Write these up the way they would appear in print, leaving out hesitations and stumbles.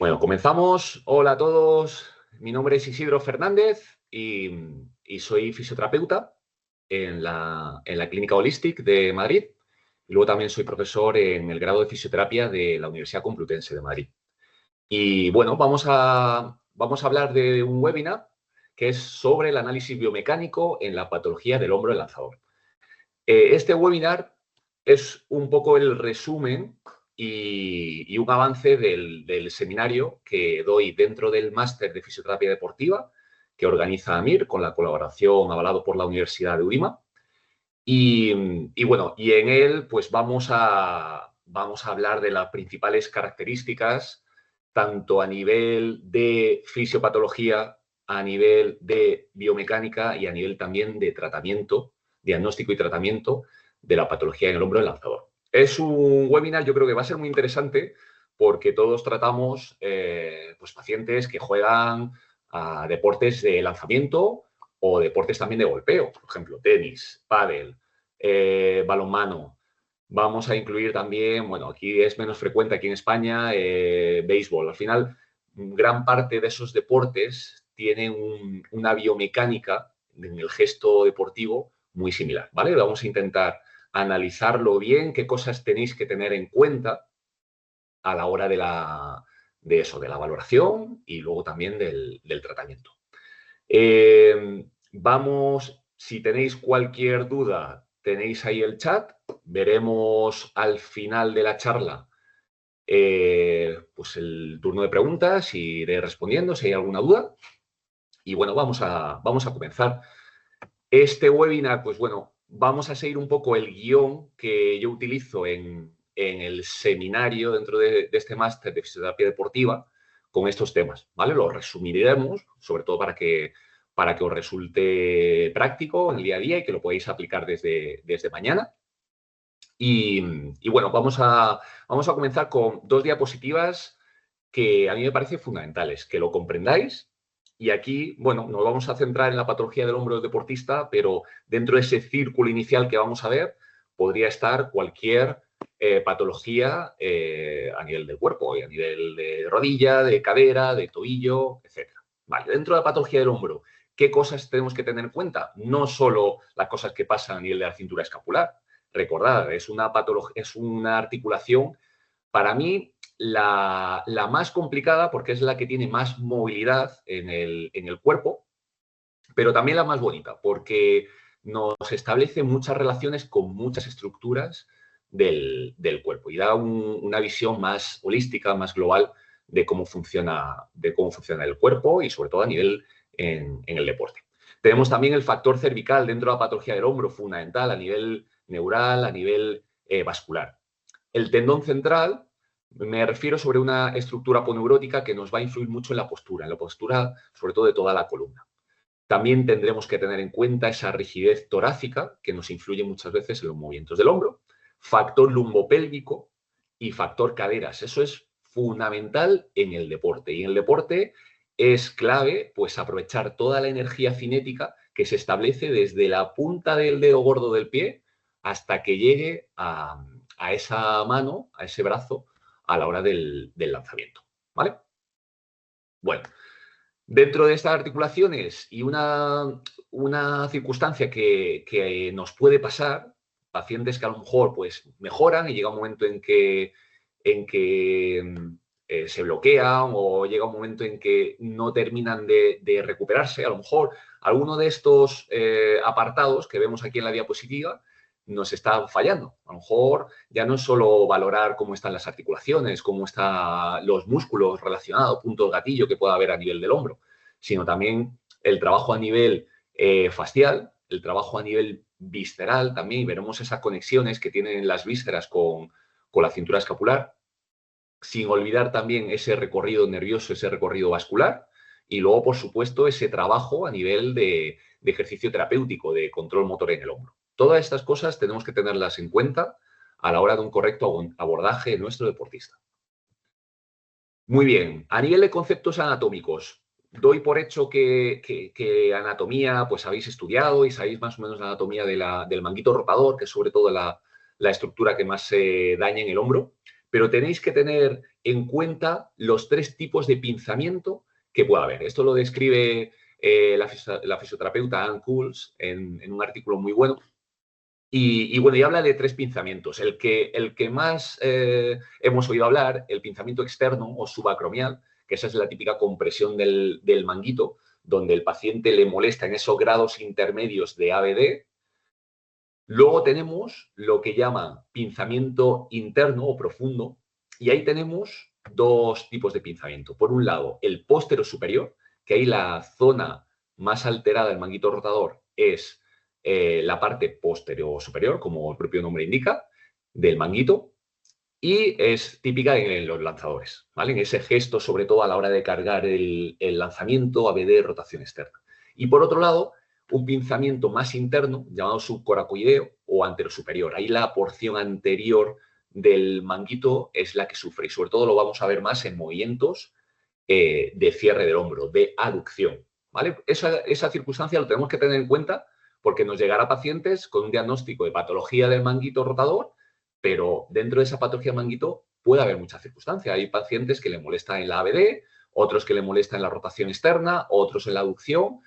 Bueno, comenzamos. Hola a todos. Mi nombre es Isidro Fernández y soy fisioterapeuta en la Clínica Holistic de Madrid. Y luego también soy profesor en el grado de fisioterapia de la Universidad Complutense de Madrid. Y bueno, vamos a hablar de un webinar que es sobre el análisis biomecánico en la patología del hombro lanzador. Este webinar es un poco el resumen y un avance del seminario que doy dentro del máster de fisioterapia deportiva que organiza AMIR con la colaboración avalado por la Universidad de Udima. Y en él pues vamos a hablar de las principales características, tanto a nivel de fisiopatología, a nivel de biomecánica y a nivel también de tratamiento, diagnóstico y tratamiento de la patología en el hombro del lanzador. Es un webinar, yo creo que va a ser muy interesante porque todos tratamos pues pacientes que juegan a deportes de lanzamiento o deportes también de golpeo, por ejemplo, tenis, pádel, balonmano. Vamos a incluir también, bueno, aquí es menos frecuente aquí en España, béisbol. Al final, gran parte de esos deportes tienen una biomecánica en el gesto deportivo muy similar, ¿vale? Vamos a intentar analizarlo bien, qué cosas tenéis que tener en cuenta a la hora de la valoración y luego también del tratamiento. Si tenéis cualquier duda, tenéis ahí el chat. Veremos al final de la charla pues el turno de preguntas y iré respondiendo si hay alguna duda. Y bueno, vamos a comenzar. Este webinar, pues bueno, vamos a seguir un poco el guión que yo utilizo en el seminario dentro de este máster de fisioterapia deportiva con estos temas, ¿vale? Los resumiremos, sobre todo para que os resulte práctico en el día a día y que lo podáis aplicar desde mañana. Y bueno, vamos a comenzar con dos diapositivas que a mí me parecen fundamentales, que lo comprendáis. Y aquí, bueno, nos vamos a centrar en la patología del hombro del deportista, pero dentro de ese círculo inicial que vamos a ver, podría estar cualquier patología a nivel del cuerpo, y a nivel de rodilla, de cadera, de tobillo, etc. Vale, dentro de la patología del hombro, ¿qué cosas tenemos que tener en cuenta? No solo las cosas que pasan a nivel de la cintura escapular. Recordad, es una articulación, para mí, la más complicada porque es la que tiene más movilidad en el cuerpo, pero también la más bonita porque nos establece muchas relaciones con muchas estructuras del cuerpo y da una visión más holística, más global de cómo funciona el cuerpo y sobre todo a nivel en el deporte. Tenemos también el factor cervical dentro de la patología del hombro, fundamental a nivel neural, a nivel vascular. El tendón central, me refiero sobre una estructura aponeurótica que nos va a influir mucho en la postura sobre todo de toda la columna. También tendremos que tener en cuenta esa rigidez torácica que nos influye muchas veces en los movimientos del hombro, factor lumbopélvico y factor caderas. Eso es fundamental en el deporte. Y en el deporte es clave pues aprovechar toda la energía cinética que se establece desde la punta del dedo gordo del pie hasta que llegue a esa mano, a ese brazo, a la hora del lanzamiento. ¿Vale? Bueno, dentro de estas articulaciones y una circunstancia que nos puede pasar, pacientes que a lo mejor pues, mejoran y llega un momento en que se bloquean o llega un momento en que no terminan de recuperarse. A lo mejor alguno de estos apartados que vemos aquí en la diapositiva nos está fallando. A lo mejor ya no es solo valorar cómo están las articulaciones, cómo están los músculos relacionados, puntos gatillo que pueda haber a nivel del hombro, sino también el trabajo a nivel facial, el trabajo a nivel visceral también, y veremos esas conexiones que tienen las vísceras con la cintura escapular, sin olvidar también ese recorrido nervioso, ese recorrido vascular, y luego, por supuesto, ese trabajo a nivel de ejercicio terapéutico, de control motor en el hombro. Todas estas cosas tenemos que tenerlas en cuenta a la hora de un correcto abordaje de nuestro deportista. Muy bien, a nivel de conceptos anatómicos, doy por hecho que anatomía pues habéis estudiado y sabéis más o menos la anatomía del manguito rotador, que es sobre todo la estructura que más se daña en el hombro, pero tenéis que tener en cuenta los 3 tipos de pinzamiento que puede haber. Esto lo describe la fisioterapeuta Ann Cools en un artículo muy bueno. Y bueno, y habla de 3 pinzamientos. El que más hemos oído hablar, el pinzamiento externo o subacromial, que esa es la típica compresión del manguito, donde el paciente le molesta en esos grados intermedios de ABD. Luego tenemos lo que llama pinzamiento interno o profundo, y ahí tenemos 2 tipos de pinzamiento. Por un lado, el póstero superior, que ahí la zona más alterada del manguito rotador es la parte posterior superior, como el propio nombre indica, del manguito, y es típica en los lanzadores, ¿vale? En ese gesto, sobre todo a la hora de cargar el lanzamiento, ABD, rotación externa. Y por otro lado, un pinzamiento más interno, llamado subcoracoideo o anterosuperior. Ahí la porción anterior del manguito es la que sufre, y sobre todo lo vamos a ver más en movimientos de cierre del hombro, de aducción, ¿vale? Esa circunstancia lo tenemos que tener en cuenta porque nos llegará pacientes con un diagnóstico de patología del manguito rotador, pero dentro de esa patología del manguito puede haber muchas circunstancias. Hay pacientes que le molesta en la ABD, otros que le molesta en la rotación externa, otros en la aducción.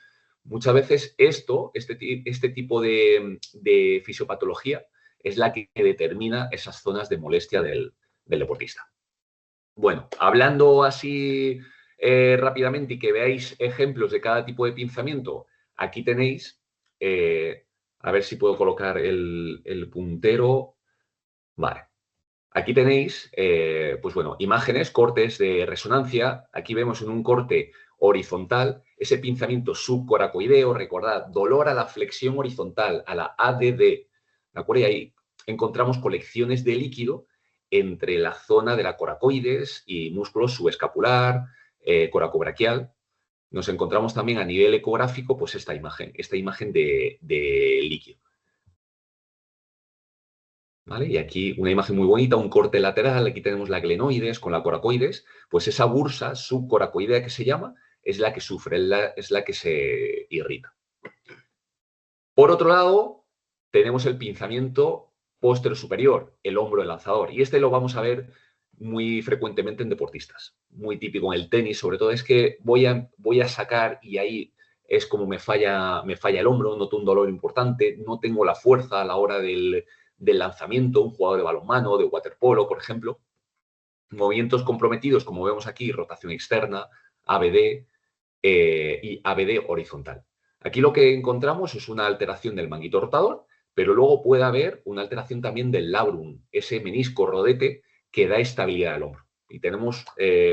Muchas veces este tipo de fisiopatología es la que determina esas zonas de molestia del deportista. Bueno, hablando así rápidamente y que veáis ejemplos de cada tipo de pinzamiento, aquí tenéis, a ver si puedo colocar el puntero. Vale. Aquí tenéis, pues bueno, imágenes, cortes de resonancia. Aquí vemos en un corte horizontal ese pinzamiento subcoracoideo. Recordad, dolor a la flexión horizontal, a la ADD. ¿De acuerdo? Y ahí encontramos colecciones de líquido entre la zona de la coracoides y músculo subescapular, coracobraquial. Nos encontramos también a nivel ecográfico, pues esta imagen de líquido. ¿Vale? Y aquí una imagen muy bonita, un corte lateral, aquí tenemos la glenoides con la coracoides, pues esa bursa subcoracoidea que se llama es la que sufre, es la que se irrita. Por otro lado, tenemos el pinzamiento póstero superior, el hombro del lanzador, y este lo vamos a ver muy frecuentemente en deportistas, muy típico en el tenis, sobre todo es que voy a sacar y ahí es como me falla el hombro, noto un dolor importante, no tengo la fuerza a la hora del lanzamiento, un jugador de balonmano, de waterpolo, por ejemplo. Movimientos comprometidos, como vemos aquí, rotación externa, ABD y ABD horizontal. Aquí lo que encontramos es una alteración del manguito rotador, pero luego puede haber una alteración también del labrum, ese menisco rodete que da estabilidad al hombro. Y tenemos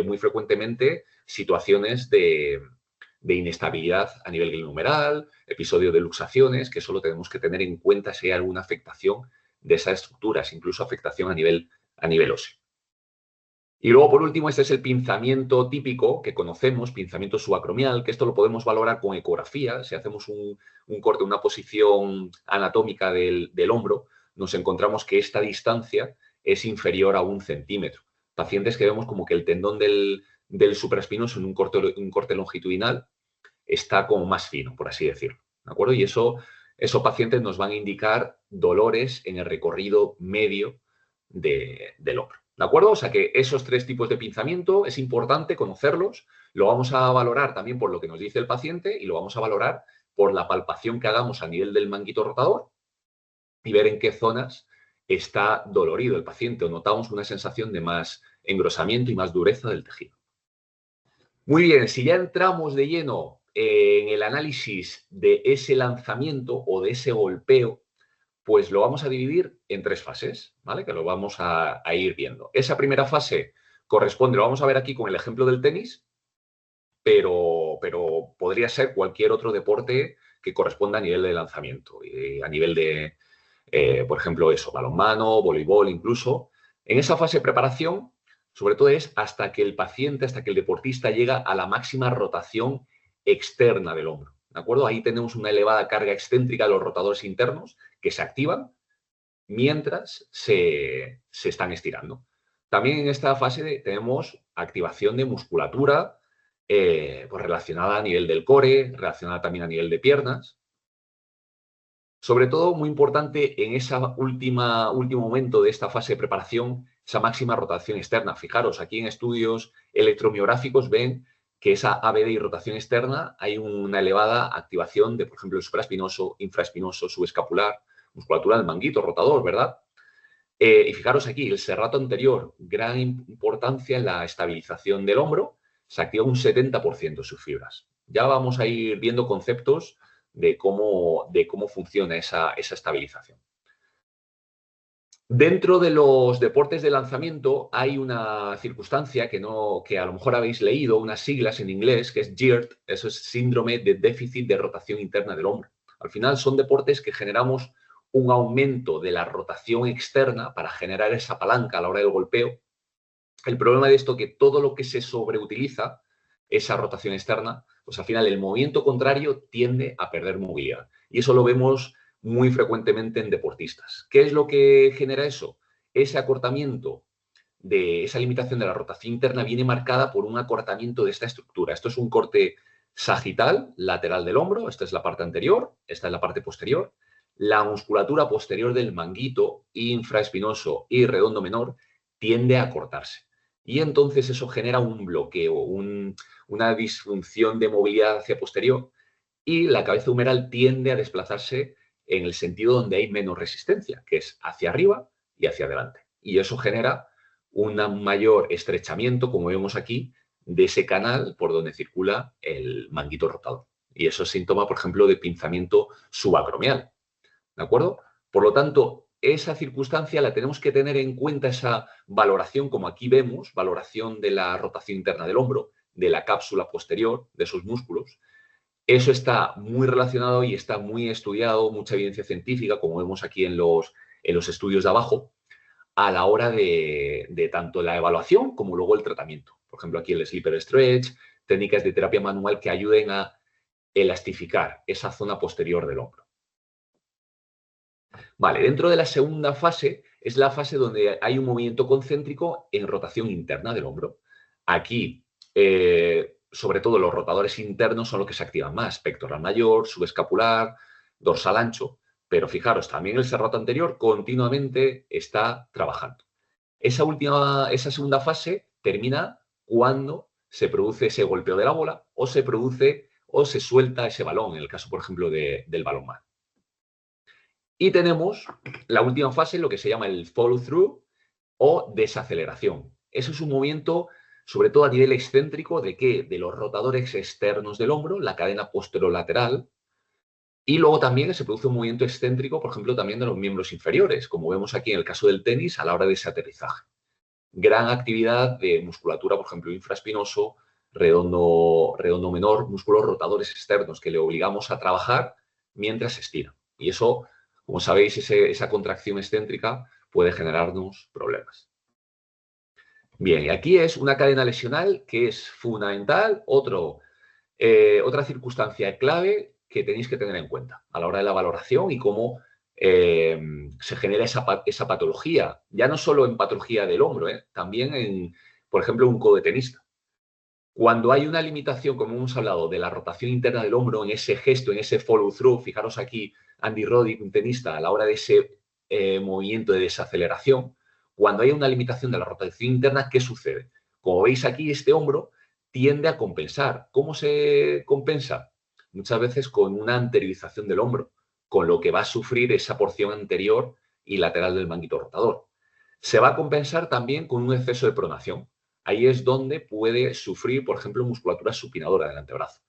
muy frecuentemente situaciones de inestabilidad a nivel glenohumeral, episodio de luxaciones, que solo tenemos que tener en cuenta si hay alguna afectación de esas estructuras, incluso afectación a nivel óseo. Y luego, por último, este es el pinzamiento típico que conocemos, pinzamiento subacromial, que esto lo podemos valorar con ecografía. Si hacemos un corte, una posición anatómica del hombro, nos encontramos que esta distancia es inferior a 1 centímetro. Pacientes que vemos como que el tendón del supraespinoso en un corte longitudinal está como más fino, por así decirlo. ¿De acuerdo? Y esos pacientes nos van a indicar dolores en el recorrido medio del hombro. ¿De acuerdo? O sea que esos 3 tipos de pinzamiento es importante conocerlos, lo vamos a valorar también por lo que nos dice el paciente y lo vamos a valorar por la palpación que hagamos a nivel del manguito rotador y ver en qué zonas está dolorido el paciente o notamos una sensación de más engrosamiento y más dureza del tejido. Muy bien, si ya entramos de lleno en el análisis de ese lanzamiento o de ese golpeo, pues lo vamos a dividir en 3 fases, ¿vale? Que lo vamos a ir viendo. Esa primera fase corresponde, lo vamos a ver aquí con el ejemplo del tenis, pero podría ser cualquier otro deporte que corresponda a nivel de lanzamiento, a nivel de, por ejemplo, eso, balonmano, voleibol incluso. En esa fase de preparación, sobre todo es hasta que el paciente, hasta que el deportista llega a la máxima rotación externa del hombro. ¿De acuerdo? Ahí tenemos una elevada carga excéntrica de los rotadores internos que se activan mientras se están estirando. También en esta fase tenemos activación de musculatura pues relacionada a nivel del core, relacionada también a nivel de piernas. Sobre todo, muy importante en ese último momento de esta fase de preparación, esa máxima rotación externa. Fijaros, aquí en estudios electromiográficos ven que esa ABD y rotación externa hay una elevada activación de, por ejemplo, el supraespinoso, infraespinoso, subescapular, musculatura del manguito rotador, ¿verdad? Y fijaros aquí, el serrato anterior, gran importancia en la estabilización del hombro, se activa un 70% de sus fibras. Ya vamos a ir viendo conceptos de cómo funciona esa estabilización. Dentro de los deportes de lanzamiento hay una circunstancia que a lo mejor habéis leído, unas siglas en inglés, que es JIRT, eso es síndrome de déficit de rotación interna del hombro. Al final son deportes que generamos un aumento de la rotación externa para generar esa palanca a la hora del golpeo. El problema de esto es que todo lo que se sobreutiliza, esa rotación externa, pues al final el movimiento contrario tiende a perder movilidad. Y eso lo vemos muy frecuentemente en deportistas. ¿Qué es lo que genera eso? Ese acortamiento de esa limitación de la rotación interna viene marcada por un acortamiento de esta estructura. Esto es un corte sagital lateral del hombro, esta es la parte anterior, esta es la parte posterior. La musculatura posterior del manguito infraespinoso y redondo menor tiende a cortarse. Y entonces eso genera un bloqueo, una disfunción de movilidad hacia posterior y la cabeza humeral tiende a desplazarse en el sentido donde hay menos resistencia, que es hacia arriba y hacia adelante. Y eso genera un mayor estrechamiento, como vemos aquí, de ese canal por donde circula el manguito rotador. Y eso es síntoma, por ejemplo, de pinzamiento subacromial. ¿De acuerdo? Por lo tanto, esa circunstancia la tenemos que tener en cuenta, esa valoración, como aquí vemos, valoración de la rotación interna del hombro, de la cápsula posterior, de esos músculos. Eso está muy relacionado y está muy estudiado, mucha evidencia científica, como vemos aquí en los estudios de abajo, a la hora de tanto la evaluación como luego el tratamiento. Por ejemplo, aquí el slipper stretch, técnicas de terapia manual que ayuden a elastificar esa zona posterior del hombro. Vale, dentro de la segunda fase es la fase donde hay un movimiento concéntrico en rotación interna del hombro. Aquí, sobre todo los rotadores internos son los que se activan más, pectoral mayor, subescapular, dorsal ancho, pero fijaros, también el serrato anterior continuamente está trabajando. Esa segunda fase termina cuando se produce ese golpeo de la bola o se produce o se suelta ese balón, en el caso, por ejemplo, del balonmano. Y tenemos la última fase, lo que se llama el follow-through o desaceleración. Eso es un movimiento, sobre todo a nivel excéntrico, ¿de qué? De los rotadores externos del hombro, la cadena posterolateral, y luego también se produce un movimiento excéntrico, por ejemplo, también de los miembros inferiores, como vemos aquí en el caso del tenis a la hora de ese aterrizaje. Gran actividad de musculatura, por ejemplo, infraespinoso, redondo menor, músculos rotadores externos que le obligamos a trabajar mientras se estira. Y eso, como sabéis, esa contracción excéntrica puede generarnos problemas. Bien, y aquí es una cadena lesional que es fundamental. Otra circunstancia clave que tenéis que tener en cuenta a la hora de la valoración y cómo se genera esa patología, ya no solo en patología del hombro, también en, por ejemplo, un codo de tenista. Cuando hay una limitación, como hemos hablado, de la rotación interna del hombro en ese gesto, en ese follow-through, fijaros aquí, Andy Roddick, un tenista, a la hora de ese movimiento de desaceleración, cuando hay una limitación de la rotación interna, ¿qué sucede? Como veis aquí, este hombro tiende a compensar. ¿Cómo se compensa? Muchas veces con una anteriorización del hombro, con lo que va a sufrir esa porción anterior y lateral del manguito rotador. Se va a compensar también con un exceso de pronación. Ahí es donde puede sufrir, por ejemplo, musculatura supinadora del antebrazo.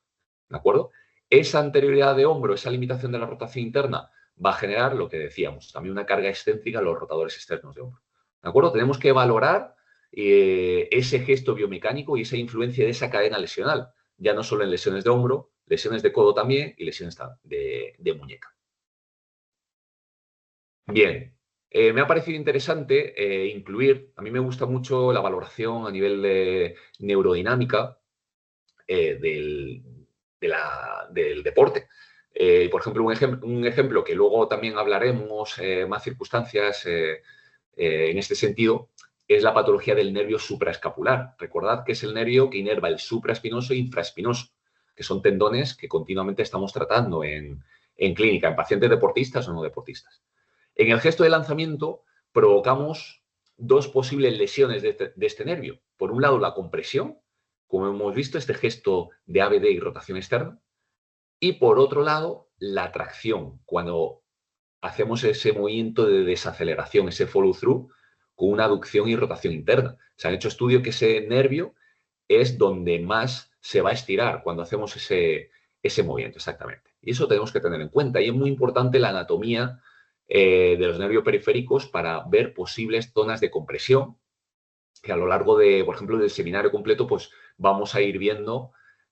¿De acuerdo? Esa anterioridad de hombro, esa limitación de la rotación interna, va a generar lo que decíamos, también una carga excéntrica en los rotadores externos de hombro. ¿De acuerdo? Tenemos que valorar ese gesto biomecánico y esa influencia de esa cadena lesional, ya no solo en lesiones de hombro, lesiones de codo también y lesiones de muñeca. Bien, me ha parecido interesante incluir, a mí me gusta mucho la valoración a nivel de neurodinámica del deporte. Por ejemplo, un ejemplo que luego también hablaremos, más circunstancias en este sentido, es la patología del nervio supraescapular. Recordad que es el nervio que inerva el supraespinoso e infraespinoso, que son tendones que continuamente estamos tratando en clínica, en pacientes deportistas o no deportistas. En el gesto de lanzamiento provocamos dos posibles lesiones de este nervio. Por un lado, la compresión, como hemos visto, este gesto de ABD y rotación externa. Y por otro lado, la tracción, cuando hacemos ese movimiento de desaceleración, ese follow-through, con una aducción y rotación interna. Se han hecho estudios que ese nervio es donde más se va a estirar cuando hacemos ese movimiento, exactamente. Y eso tenemos que tener en cuenta. Y es muy importante la anatomía de los nervios periféricos para ver posibles zonas de compresión, que a lo largo de, por ejemplo, del seminario completo, pues vamos a ir viendo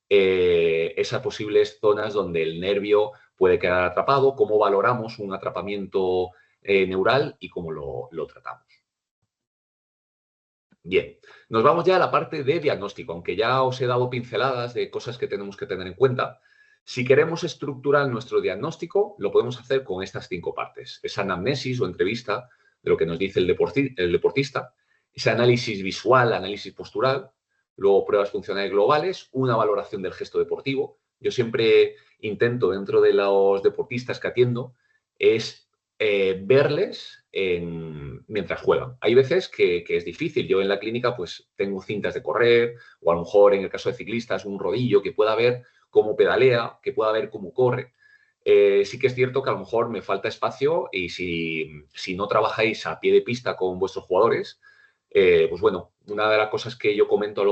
esas posibles zonas donde el nervio puede quedar atrapado, cómo valoramos un atrapamiento neural y cómo lo tratamos. Bien, nos vamos ya a la parte de diagnóstico, aunque ya os he dado pinceladas de cosas que tenemos que tener en cuenta. Si queremos estructurar nuestro diagnóstico, lo podemos hacer con estas 5 partes. Esa anamnesis o entrevista de lo que nos dice el deportista, ese análisis visual, análisis postural, luego pruebas funcionales globales, una valoración del gesto deportivo. Yo siempre intento, dentro de los deportistas que atiendo, es verles mientras juegan. Hay veces que es difícil. Yo en la clínica pues tengo cintas de correr o a lo mejor en el caso de ciclistas un rodillo que pueda ver cómo pedalea, que pueda ver cómo corre. Sí que es cierto que a lo mejor me falta espacio y si no trabajáis a pie de pista con vuestros jugadores, pues bueno, una de las cosas que yo comento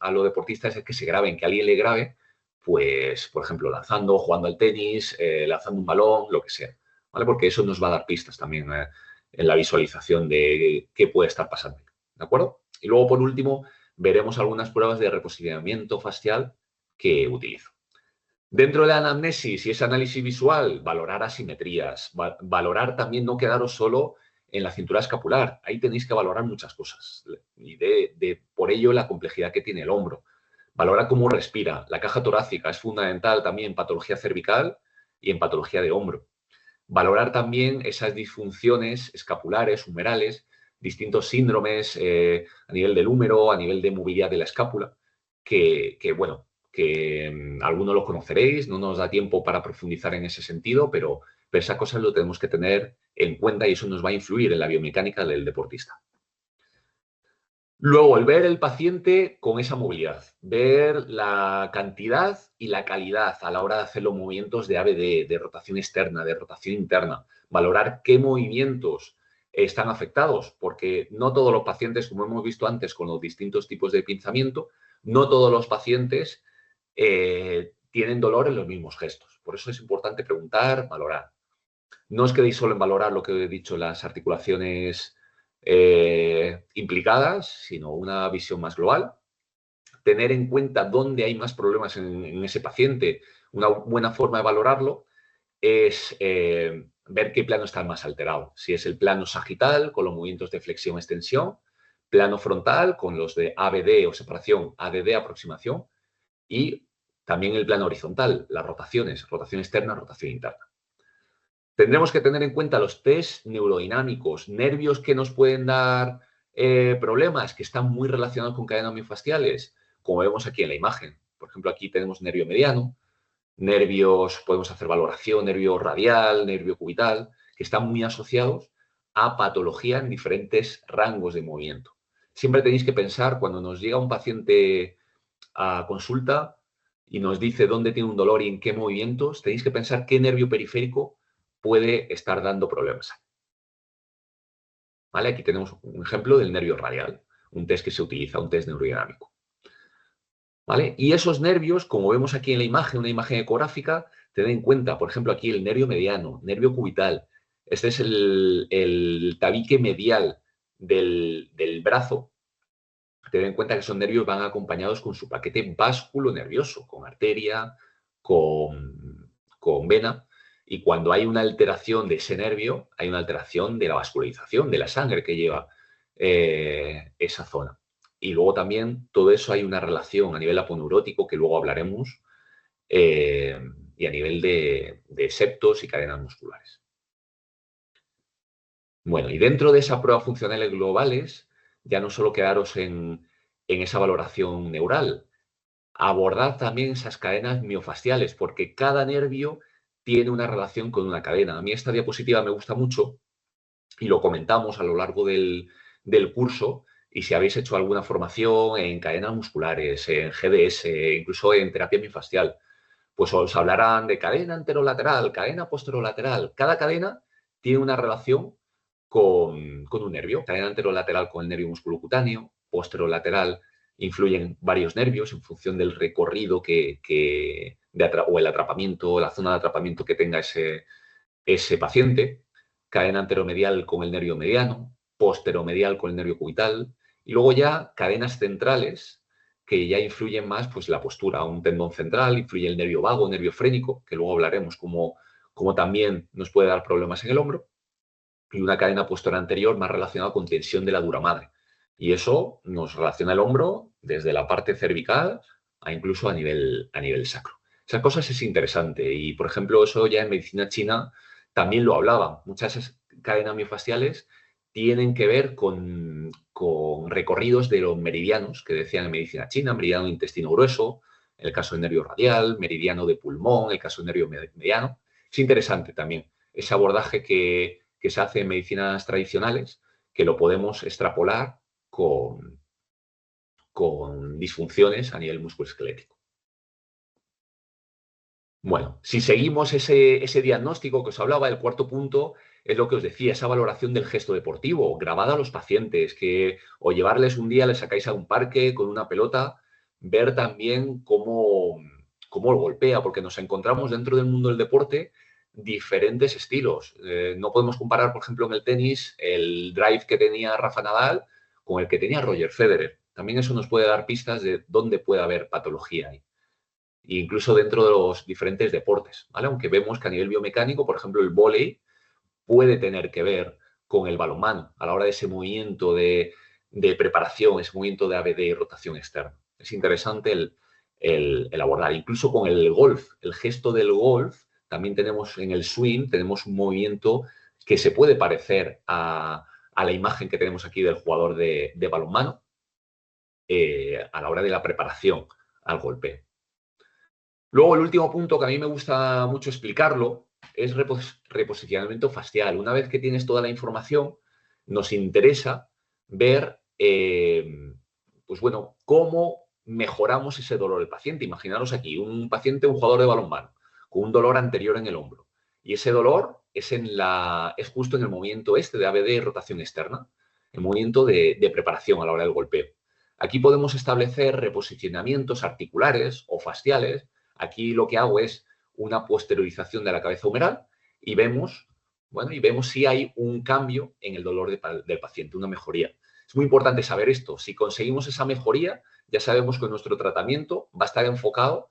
a los deportistas es que se graben, que alguien le grabe, pues, por ejemplo, lanzando, jugando al tenis, lanzando un balón, lo que sea, ¿vale? Porque eso nos va a dar pistas también en la visualización de qué puede estar pasando, ¿de acuerdo? Y luego, por último, veremos algunas pruebas de reposicionamiento facial que utilizo. Dentro de la anamnesis y ese análisis visual, valorar asimetrías, valorar también no quedaros solo en la cintura escapular. Ahí tenéis que valorar muchas cosas y por ello la complejidad que tiene el hombro. Valora cómo respira. La caja torácica es fundamental también en patología cervical y en patología de hombro. Valorar también esas disfunciones escapulares, humerales, distintos síndromes a nivel del húmero, a nivel de movilidad de la escápula, que algunos los conoceréis, no nos da tiempo para profundizar en ese sentido, pero esas cosas lo tenemos que tener en cuenta y eso nos va a influir en la biomecánica del deportista. Luego, el ver el paciente con esa movilidad, ver la cantidad y la calidad a la hora de hacer los movimientos de ABD, de rotación externa, de rotación interna, valorar qué movimientos están afectados, porque no todos los pacientes, como hemos visto antes con los distintos tipos de pinzamiento, no todos los pacientes tienen dolor en los mismos gestos. Por eso es importante preguntar, valorar. No os quedéis solo en valorar lo que he dicho, las articulaciones implicadas, sino una visión más global. Tener en cuenta dónde hay más problemas en ese paciente. Una buena forma de valorarlo es ver qué plano está más alterado. Si es el plano sagital, con los movimientos de flexión-extensión, plano frontal, con los de ABD o separación, ADD, aproximación, y también el plano horizontal, las rotaciones, rotación externa, rotación interna. Tendremos que tener en cuenta los test neurodinámicos, nervios que nos pueden dar problemas, que están muy relacionados con cadenas miofasciales, como vemos aquí en la imagen. Por ejemplo, aquí tenemos nervio mediano, nervios, podemos hacer valoración, nervio radial, nervio cubital, que están muy asociados a patología en diferentes rangos de movimiento. Siempre tenéis que pensar, cuando nos llega un paciente a consulta y nos dice dónde tiene un dolor y en qué movimientos, tenéis que pensar qué nervio periférico puede estar dando problemas. ¿Vale? Aquí tenemos un ejemplo del nervio radial, un test que se utiliza, un test neurodinámico. ¿Vale? Y esos nervios, como vemos aquí en la imagen, una imagen ecográfica, tened en cuenta, por ejemplo, aquí el nervio mediano, nervio cubital. Este es el tabique medial del brazo. Tened en cuenta que esos nervios van acompañados con su paquete vasculo nervioso, con arteria, con vena. Y cuando hay una alteración de ese nervio, hay una alteración de la vascularización, de la sangre que lleva esa zona. Y luego también todo eso hay una relación a nivel aponeurótico, que luego hablaremos, y a nivel de septos y cadenas musculares. Bueno, y dentro de esas pruebas funcionales globales, ya no solo quedaros en esa valoración neural, abordad también esas cadenas miofasciales, porque cada nervio tiene una relación con una cadena. A mí esta diapositiva me gusta mucho y lo comentamos a lo largo del del curso y si habéis hecho alguna formación en cadenas musculares, en GDS, incluso en terapia miofascial, pues os hablarán de cadena anterolateral, cadena posterolateral. Cada cadena tiene una relación con un nervio. Cadena anterolateral con el nervio musculocutáneo, posterolateral influyen varios nervios en función del recorrido o el atrapamiento, la zona de atrapamiento que tenga ese paciente. Cadena anteromedial con el nervio mediano, posteromedial con el nervio cubital y luego ya cadenas centrales que ya influyen más pues la postura. Un tendón central influye el nervio vago, nervio frénico, que luego hablaremos como también nos puede dar problemas en el hombro, y una cadena posterior anterior más relacionada con tensión de la dura madre. Y eso nos relaciona el hombro desde la parte cervical a incluso a nivel sacro. Esas cosas es interesante y, por ejemplo, eso ya en medicina china también lo hablaban. Muchas de esas cadenas miofasciales tienen que ver con recorridos de los meridianos que decían en medicina china, meridiano de intestino grueso, en el caso del nervio radial, meridiano de pulmón, en el caso del nervio mediano. Es interesante también ese abordaje que se hace en medicinas tradicionales, que lo podemos extrapolar con disfunciones a nivel musculoesquelético. Bueno, si seguimos ese diagnóstico que os hablaba, el cuarto punto es lo que os decía, esa valoración del gesto deportivo, grabada a los pacientes, que o llevarles un día, les sacáis a un parque con una pelota, ver también cómo golpea, porque nos encontramos dentro del mundo del deporte diferentes estilos. No podemos comparar, por ejemplo, en el tenis, el drive que tenía Rafa Nadal con el que tenía Roger Federer. También eso nos puede dar pistas de dónde puede haber patología ahí incluso dentro de los diferentes deportes, ¿vale? Aunque vemos que a nivel biomecánico, por ejemplo, el vóley puede tener que ver con el balonmano a la hora de ese movimiento de preparación, ese movimiento de ABD y rotación externa. Es interesante el abordar. Incluso con el golf, el gesto del golf, también tenemos en el swing, tenemos un movimiento que se puede parecer a la imagen que tenemos aquí del jugador de balonmano a la hora de la preparación al golpe. Luego, el último punto que a mí me gusta mucho explicarlo es reposicionamiento fascial. Una vez que tienes toda la información, nos interesa ver, pues bueno, cómo mejoramos ese dolor del paciente. Imaginaros aquí, un paciente, un jugador de balonmano, con un dolor anterior en el hombro. Y ese dolor es justo en el movimiento de ABD y rotación externa, el movimiento de preparación a la hora del golpeo. Aquí podemos establecer reposicionamientos articulares o fasciales. Aquí lo que hago es una posteriorización de la cabeza humeral y vemos si hay un cambio en el dolor del paciente, una mejoría. Es muy importante saber esto. Si conseguimos esa mejoría, ya sabemos que nuestro tratamiento va a estar enfocado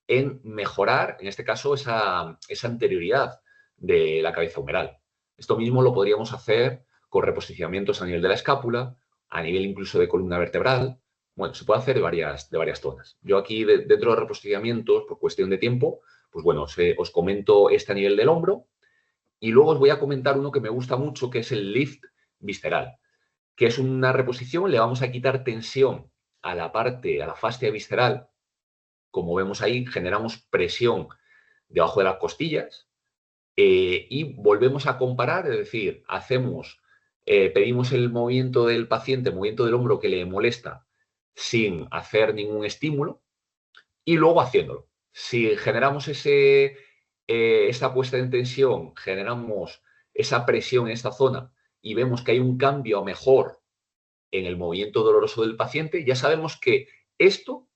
en mejorar, en este caso, esa anterioridad de la cabeza humeral. Esto mismo lo podríamos hacer con reposicionamientos a nivel de la escápula, a nivel incluso de columna vertebral. Bueno, se puede hacer de varias zonas. Yo aquí, dentro de reposicionamientos, por cuestión de tiempo, pues bueno, os comento este a nivel del hombro y luego os voy a comentar uno que me gusta mucho, que es el lift visceral, que es una reposición, le vamos a quitar tensión a la fascia visceral. Como vemos ahí, generamos presión debajo de las costillas y volvemos a comparar, es decir, pedimos el movimiento del paciente, el movimiento del hombro que le molesta sin hacer ningún estímulo y luego haciéndolo. Si generamos esa puesta en tensión, generamos esa presión en esta zona y vemos que hay un cambio a mejor en el movimiento doloroso del paciente, ya sabemos que esto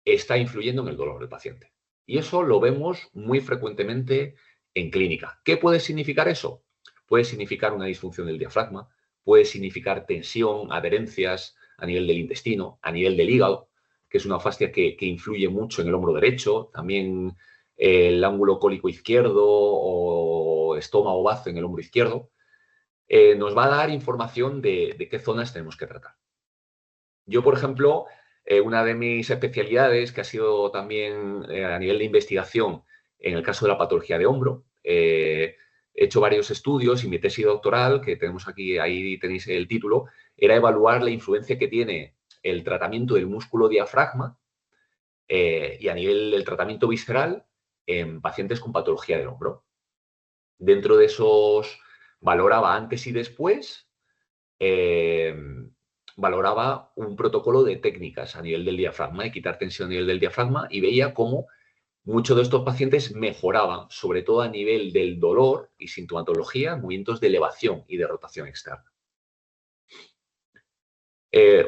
está influyendo en el dolor del paciente. Y eso lo vemos muy frecuentemente en clínica. ¿Qué puede significar eso? Puede significar una disfunción del diafragma, puede significar tensión, adherencias a nivel del intestino, a nivel del hígado, que es una fascia que influye mucho en el hombro derecho, también el ángulo cólico izquierdo o estómago bazo en el hombro izquierdo. Nos va a dar información de qué zonas tenemos que tratar. Yo, por ejemplo, una de mis especialidades, que ha sido también a nivel de investigación en el caso de la patología de hombro, he hecho varios estudios y mi tesis doctoral, que tenemos aquí, ahí tenéis el título, era evaluar la influencia que tiene el tratamiento del músculo diafragma y a nivel del tratamiento visceral en pacientes con patología del hombro. Dentro de esos valoraba antes y después valoraba un protocolo de técnicas a nivel del diafragma, de quitar tensión a nivel del diafragma, y veía cómo muchos de estos pacientes mejoraban, sobre todo a nivel del dolor y sintomatología, movimientos de elevación y de rotación externa.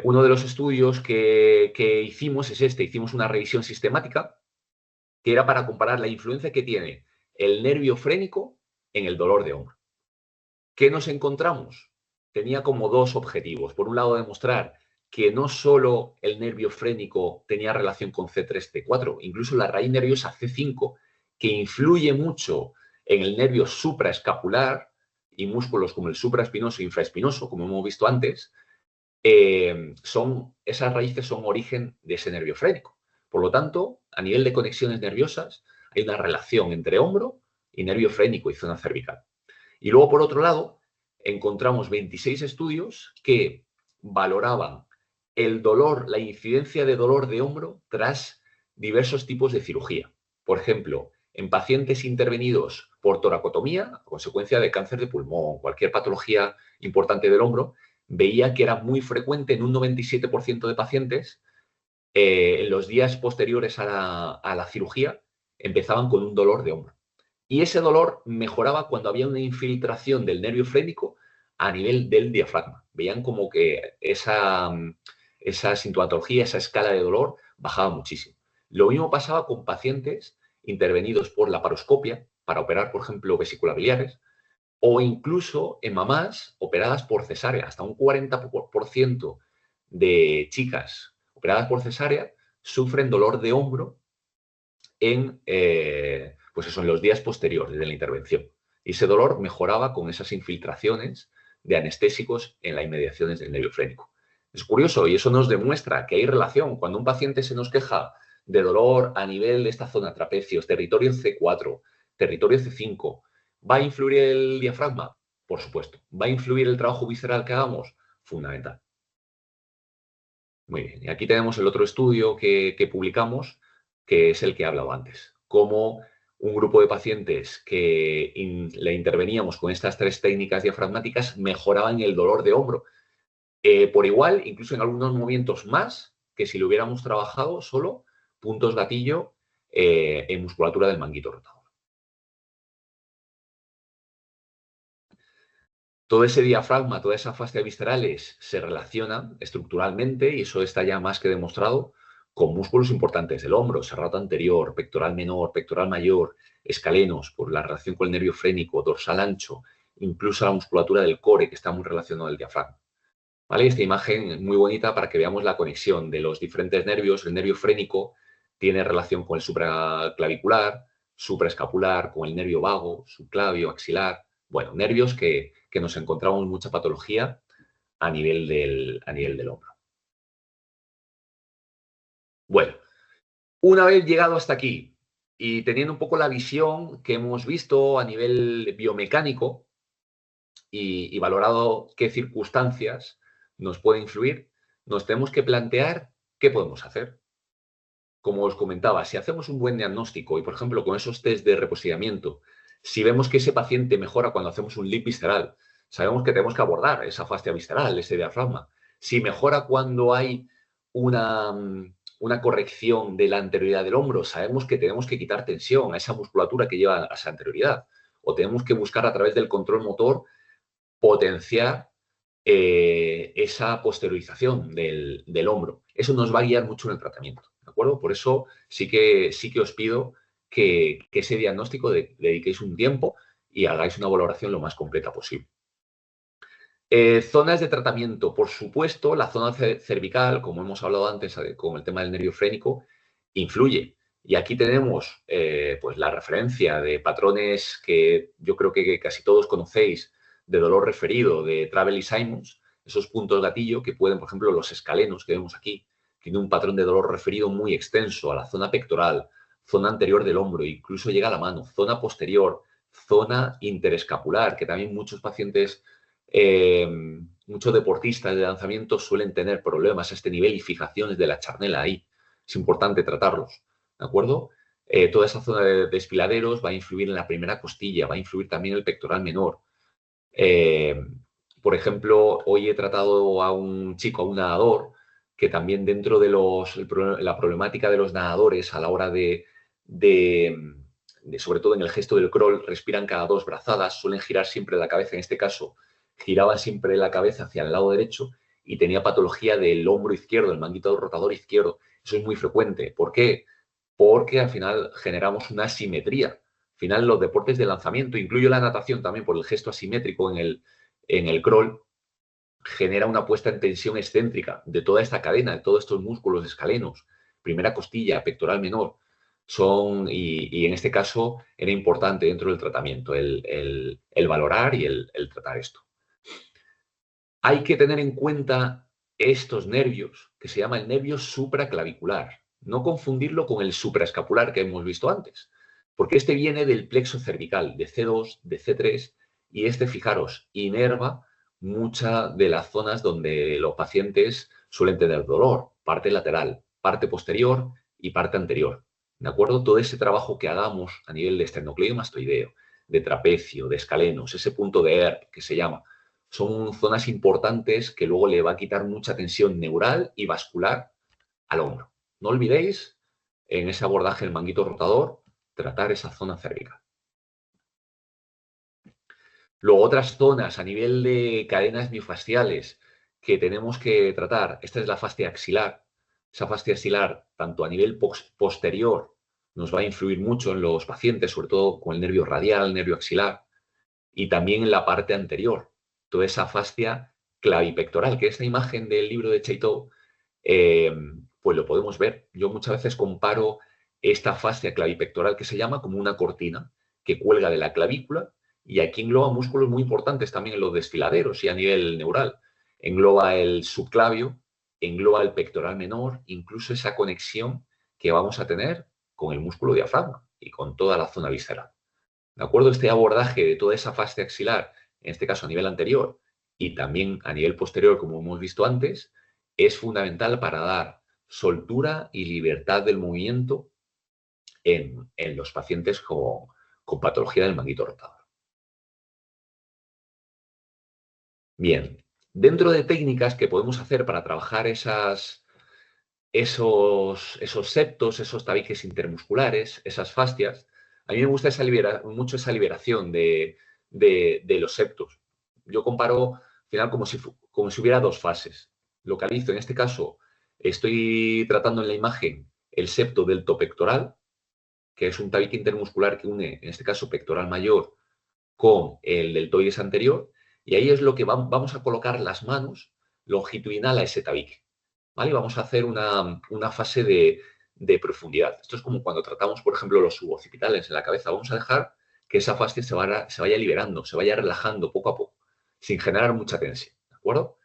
Uno de los estudios que hicimos es este. Hicimos una revisión sistemática que era para comparar la influencia que tiene el nervio frénico en el dolor de hombro. ¿Qué nos encontramos? Tenía como dos objetivos. Por un lado, demostrar que no solo el nervio frénico tenía relación con C3-C4, incluso la raíz nerviosa C5, que influye mucho en el nervio supraescapular y músculos como el supraespinoso e infraespinoso, como hemos visto antes, esas raíces son origen de ese nervio frénico. Por lo tanto, a nivel de conexiones nerviosas, hay una relación entre hombro y nervio frénico y zona cervical. Y luego, por otro lado, encontramos 26 estudios que valoraban el dolor, la incidencia de dolor de hombro tras diversos tipos de cirugía. Por ejemplo, en pacientes intervenidos por toracotomía, a consecuencia de cáncer de pulmón, cualquier patología importante del hombro, veía que era muy frecuente en un 97% de pacientes, en los días posteriores a la cirugía, empezaban con un dolor de hombro. Y ese dolor mejoraba cuando había una infiltración del nervio frénico a nivel del diafragma. Veían como que esa sintomatología, esa escala de dolor bajaba muchísimo. Lo mismo pasaba con pacientes intervenidos por laparoscopia para operar, por ejemplo, vesículas biliares, o incluso en mamás operadas por cesárea. Hasta un 40% de chicas operadas por cesárea sufren dolor de hombro pues eso, en los días posteriores de la intervención. Y ese dolor mejoraba con esas infiltraciones de anestésicos en las inmediaciones del nervio frénico. Es curioso y eso nos demuestra que hay relación. Cuando un paciente se nos queja de dolor a nivel de esta zona, trapecios, territorio C4, territorio C5, ¿va a influir el diafragma? Por supuesto. ¿Va a influir el trabajo visceral que hagamos? Fundamental. Muy bien. Y aquí tenemos el otro estudio que publicamos, que es el que he hablado antes. Cómo un grupo de pacientes que le interveníamos con estas tres técnicas diafragmáticas mejoraban el dolor de hombro. Por igual, incluso en algunos movimientos más, que si lo hubiéramos trabajado solo puntos gatillo en musculatura del manguito rotador. Todo ese diafragma, toda esa fascia viscerales se relacionan estructuralmente, y eso está ya más que demostrado, con músculos importantes del hombro, serrato anterior, pectoral menor, pectoral mayor, escalenos, por la relación con el nervio frénico, dorsal ancho, incluso la musculatura del core, que está muy relacionado al diafragma. ¿Vale? Esta imagen es muy bonita para que veamos la conexión de los diferentes nervios. El nervio frénico tiene relación con el supraclavicular, supraescapular, con el nervio vago, subclavio, axilar. Bueno, nervios que nos encontramos mucha patología a nivel del hombro. Bueno, una vez llegado hasta aquí y teniendo un poco la visión que hemos visto a nivel biomecánico y valorado qué circunstancias nos pueden influir, nos tenemos que plantear qué podemos hacer. Como os comentaba, si hacemos un buen diagnóstico y, por ejemplo, con esos test de reposicionamiento, si vemos que ese paciente mejora cuando hacemos un lift visceral, sabemos que tenemos que abordar esa fascia visceral, ese diafragma. Si mejora cuando hay una corrección de la anterioridad del hombro, sabemos que tenemos que quitar tensión a esa musculatura que lleva a esa anterioridad. O tenemos que buscar a través del control motor potenciar esa posteriorización del hombro. Eso nos va a guiar mucho en el tratamiento, ¿de acuerdo? Por eso sí que os pido que ese diagnóstico dediquéis un tiempo y hagáis una valoración lo más completa posible. Zonas de tratamiento, por supuesto, la zona cervical, como hemos hablado antes con el tema del nervio frénico, influye. Y aquí tenemos pues la referencia de patrones que yo creo que casi todos conocéis, de dolor referido, de Travel y Simons, esos puntos gatillo que pueden, por ejemplo, los escalenos que vemos aquí, tienen un patrón de dolor referido muy extenso a la zona pectoral, zona anterior del hombro, incluso llega a la mano, zona posterior, zona interescapular, que también muchos pacientes, muchos deportistas de lanzamiento suelen tener problemas a este nivel y fijaciones de la charnela ahí. Es importante tratarlos, ¿de acuerdo? Toda esa zona de desfiladeros va a influir en la primera costilla, va a influir también el pectoral menor. Por ejemplo, hoy he tratado a un chico, a un nadador, que también dentro de la problemática de los nadadores a la hora sobre todo en el gesto del crawl, respiran cada 2 brazadas, suelen girar siempre la cabeza, en este caso, giraba siempre la cabeza hacia el lado derecho y tenía patología del hombro izquierdo, el manguito rotador izquierdo. Eso es muy frecuente. ¿Por qué? Porque al final generamos una asimetría. Al final los deportes de lanzamiento, incluyo la natación también por el gesto asimétrico en el crawl, genera una puesta en tensión excéntrica de toda esta cadena, de todos estos músculos escalenos, primera costilla, pectoral menor, y en este caso era importante dentro del tratamiento el valorar y el tratar esto. Hay que tener en cuenta estos nervios, que se llama el nervio supraclavicular. No confundirlo con el supraescapular que hemos visto antes, porque este viene del plexo cervical, de C2, de C3, y este, fijaros, inerva muchas de las zonas donde los pacientes suelen tener dolor, parte lateral, parte posterior y parte anterior. ¿De acuerdo? Todo ese trabajo que hagamos a nivel de esternocleido mastoideo, de trapecio, de escalenos, ese punto de ERP que se llama, son zonas importantes que luego le va a quitar mucha tensión neural y vascular al hombro. No olvidéis, en ese abordaje del manguito rotador, tratar esa zona cervical. Luego, otras zonas a nivel de cadenas miofasciales que tenemos que tratar. Esta es la fascia axilar. Esa fascia axilar, tanto a nivel posterior, nos va a influir mucho en los pacientes, sobre todo con el nervio radial, el nervio axilar, y también en la parte anterior, toda esa fascia clavipectoral, que esta imagen del libro de Cheito, pues lo podemos ver. Yo muchas veces comparo esta fascia clavipectoral, que se llama, como una cortina que cuelga de la clavícula, y aquí engloba músculos muy importantes también en los desfiladeros y a nivel neural. Engloba el subclavio, engloba el pectoral menor, incluso esa conexión que vamos a tener con el músculo diafragma y con toda la zona visceral. ¿De acuerdo? Este abordaje de toda esa fascia axilar, en este caso a nivel anterior y también a nivel posterior, como hemos visto antes, es fundamental para dar soltura y libertad del movimiento en los pacientes con patología del manguito rotador. Bien, dentro de técnicas que podemos hacer para trabajar esos septos, esos tabiques intermusculares, esas fascias, a mí me gusta mucho esa liberación de los septos. Yo comparo, al final, como si hubiera 2 fases. Localizo, en este caso, estoy tratando en la imagen el septo delto pectoral, que es un tabique intermuscular que une, en este caso, pectoral mayor con el deltoides anterior, y ahí es lo que vamos a colocar las manos longitudinal a ese tabique. ¿Vale? Vamos a hacer una fase de profundidad. Esto es como cuando tratamos, por ejemplo, los suboccipitales en la cabeza. Vamos a dejar que esa fascia se vaya liberando, se vaya relajando poco a poco, sin generar mucha tensión. ¿De acuerdo?